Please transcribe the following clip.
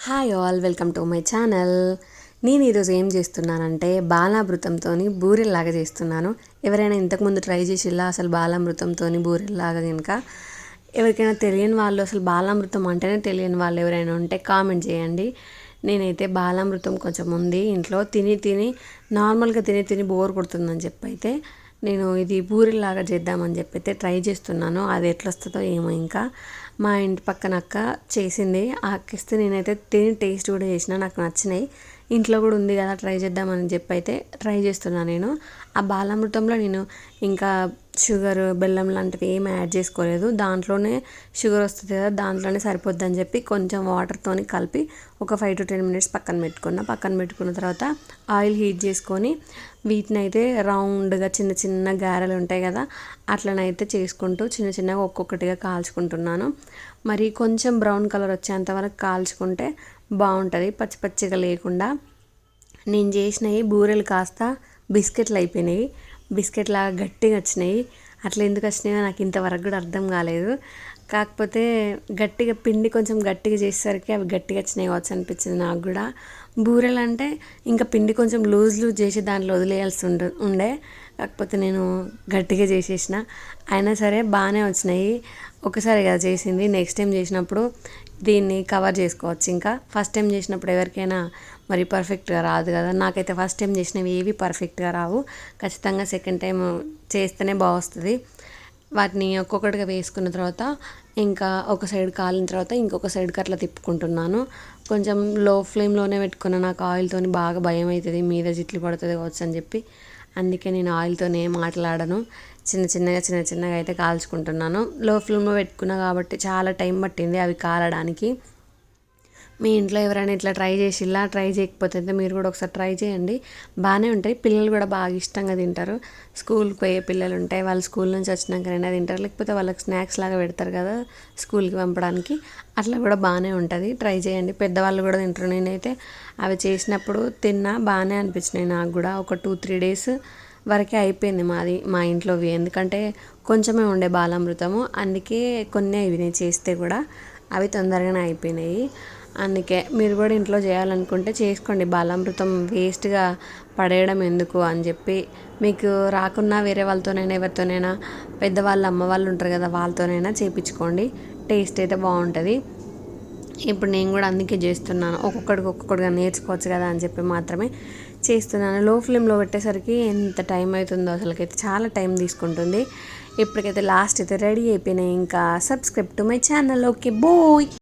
Hi all, welcome to my channel. నేను ఈరోజు ఏం చేస్తున్నానంటే బాలామృతంతో బూరెల్లాగా చేస్తున్నాను. ఎవరైనా ఇంతకుముందు ట్రై చేసిల్లా అసలు బాలామృతంతో బూరెల్లాగా? కనుక ఎవరికైనా తెలియని వాళ్ళు, అసలు బాలామృతం అంటేనే తెలియని వాళ్ళు ఎవరైనా ఉంటే కామెంట్ చేయండి. నేనైతే బాలామృతం కొంచెం ఉంది ఇంట్లో, తిని నార్మల్గా తిని బోర్ కొడుతుందని చెప్పైతే నేను ఇది పూరిలాగా చేద్దామని చెప్పైతే ట్రై చేస్తున్నాను. అది ఎట్లా వస్తుందో ఏమో. ఇంకా మా ఇంటి పక్కన అక్క చేసింది, ఆ అక్కిస్తే నేనైతే తిని టేస్ట్ కూడా చేసిన, నాకు నచ్చినాయి. ఇంట్లో కూడా ఉంది కదా ట్రై చేద్దామని చెప్పి అయితే ట్రై చేస్తున్నాను నేను. ఆ బాలామృతంలో నేను ఇంకా షుగర్, బెల్లం లాంటివి ఏమి యాడ్ చేసుకోలేదు. దాంట్లోనే షుగర్ వస్తుంది కదా, దాంట్లోనే సరిపోద్దని చెప్పి కొంచెం వాటర్తో కలిపి ఒక 5 to 10 minutes పక్కన పెట్టుకున్న తర్వాత ఆయిల్ హీట్ చేసుకొని వీటిని అయితే రౌండ్గా చిన్న గారెలు ఉంటాయి కదా, అట్లనైతే చేసుకుంటూ చిన్నగా ఒక్కొక్కటిగా కాల్చుకుంటున్నాను. మరి కొంచెం బ్రౌన్ కలర్ వచ్చేంత వరకు కాల్చుకుంటే బాగుంటుంది, పచ్చిగా లేకుండా. నేను చేసినవి బూరెలు కాస్త బిస్కెట్లు అయిపోయినాయి, బిస్కెట్ లాగా గట్టిగా వచ్చినాయి. అట్లా ఎందుకు వచ్చినాయో నాకు ఇంతవరకు కూడా అర్థం కాలేదు. కాకపోతే గట్టిగా పిండి కొంచెం గట్టిగా చేసేసరికి అవి గట్టిగా వచ్చినాయి కావచ్చు అనిపించింది నాకు కూడా. బూరెలు అంటే ఇంకా పిండి కొంచెం లూజ్ చేసి దాంట్లో వదిలేయాల్సి ఉండే, కాకపోతే నేను గట్టిగా చేసేసిన. అయినా సరే బాగానే వచ్చినాయి. ఒకసారి కదా చేసింది, నెక్స్ట్ టైం చేసినప్పుడు దీన్ని కవర్ చేసుకోవచ్చు. ఇంకా ఫస్ట్ టైం చేసినప్పుడు ఎవరికైనా మరి పర్ఫెక్ట్గా రాదు కదా, నాకైతే ఫస్ట్ టైం చేసినవి ఏవి పర్ఫెక్ట్గా రావు. ఖచ్చితంగా సెకండ్ టైం చేస్తేనే బాగొస్తుంది. వాటిని ఒక్కొక్కటిగా వేసుకున్న తర్వాత ఇంకా ఒక సైడ్ కాలిన తర్వాత ఇంకొక సైడ్కి అట్లా తిప్పుకుంటున్నాను. కొంచెం లో ఫ్లేమ్లోనే పెట్టుకున్న, నాకు ఆయిల్తో బాగా భయం అవుతుంది, మీద జిట్లు పడుతుంది కావచ్చు అని చెప్పి. అందుకే నేను ఆయిల్తో ఏం మాట్లాడను, చిన్నగా అయితే కాల్చుకుంటున్నాను. లో ఫ్లేమ్లో పెట్టుకున్నా కాబట్టి చాలా టైం పట్టింది అవి కాలడానికి. మీ ఇంట్లో ఎవరైనా ఇట్లా ట్రై చేసిల్లా? ట్రై చేయకపోతే అయితే మీరు కూడా ఒకసారి ట్రై చేయండి, బాగానే ఉంటాయి. పిల్లలు కూడా బాగా ఇష్టంగా తింటారు. స్కూల్కి పోయే పిల్లలు ఉంటాయి, వాళ్ళు స్కూల్ నుంచి వచ్చినాకైనా తింటారు, లేకపోతే వాళ్ళకి స్నాక్స్ లాగా పెడతారు కదా స్కూల్కి పంపడానికి, అట్లా కూడా బాగానే ఉంటుంది. ట్రై చేయండి, పెద్దవాళ్ళు కూడా తింటారు. నేనైతే అవి చేసినప్పుడు తిన్నా, బాగానే అనిపించినాయి నాకు కూడా. ఒక 2-3 days వరకే అయిపోయింది మా ఇంట్లోవి, ఎందుకంటే కొంచెమే ఉండే బాలామృతము, అందుకే కొన్ని ఇవి నేను చేస్తే కూడా అవి తొందరగానే అయిపోయినాయి. అందుకే మీరు కూడా ఇంట్లో చేయాలనుకుంటే చేసుకోండి, బాలామృతం వేస్ట్గా పడేయడం ఎందుకు అని చెప్పి. మీకు రాకున్నా వేరే వాళ్ళతోనైనా, ఎవరితోనైనా, పెద్దవాళ్ళు అమ్మ వాళ్ళు ఉంటారు కదా, వాళ్ళతోనైనా చేయించుకోండి, టేస్ట్ అయితే బాగుంటుంది. ఇప్పుడు నేను కూడా అందుకే చేస్తున్నాను, ఒక్కొక్కటిగా నేర్చుకోవచ్చు కదా అని చెప్పి మాత్రమే చేస్తున్నాను. లో ఫ్లేమ్లో పెట్టేసరికి ఎంత టైం అవుతుందో అసలుకైతే, చాలా టైం తీసుకుంటుంది. ఇప్పటికైతే లాస్ట్ అయితే రెడీ అయిపోయినాయి. ఇంకా subscribe to my channel. Okay, bye.